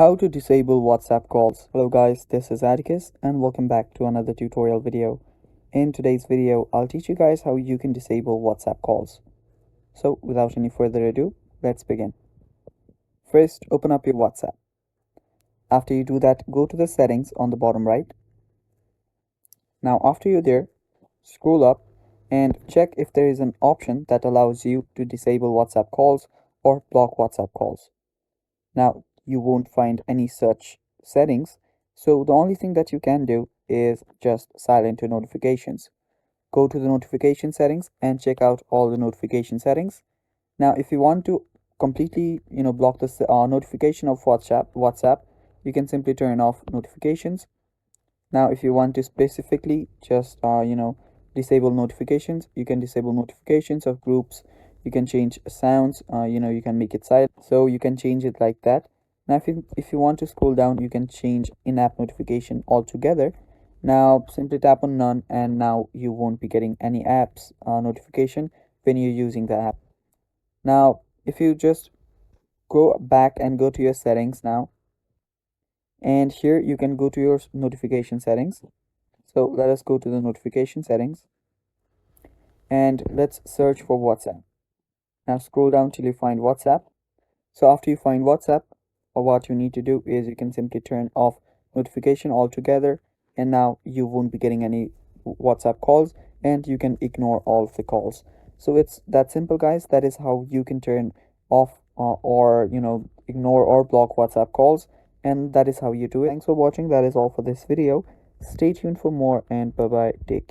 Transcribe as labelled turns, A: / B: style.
A: How to disable WhatsApp calls. Hello guys, this is Atticus and welcome back to another tutorial video. In today's video, I'll teach you guys how you can disable WhatsApp calls. So without any further ado, let's begin. First, open up your WhatsApp. After you do that, go to the settings on the bottom right. Now after you're there, scroll up and check if there is an option that allows you to disable WhatsApp calls or block WhatsApp calls. Now you won't find any such settings, so the only thing that you can do is just silent your notifications. Go to the notification settings and check out all the notification settings. Now if you want to completely block the notification of WhatsApp, you can simply turn off notifications. Now if you want to specifically just disable notifications, you can disable notifications of groups. You can change sounds, you can make it silent, so you can change it like that. Now if you want to scroll down, you can change in-app notification altogether. Now simply tap on none and now you won't be getting any apps notification when you're using the app. Now if you just go back and go to your settings now, and here you can go to your notification settings. So let us go to the notification settings and let's search for WhatsApp. Now scroll down till you find WhatsApp. So after you find WhatsApp, what you need to do is you can simply turn off notification altogether, and now you won't be getting any WhatsApp calls and you can ignore all of the calls. So it's that simple, guys. That is how you can turn off or ignore or block WhatsApp calls, and that is how you do it. Thanks for watching. That is all for this video. Stay tuned for more, and bye bye. Take care.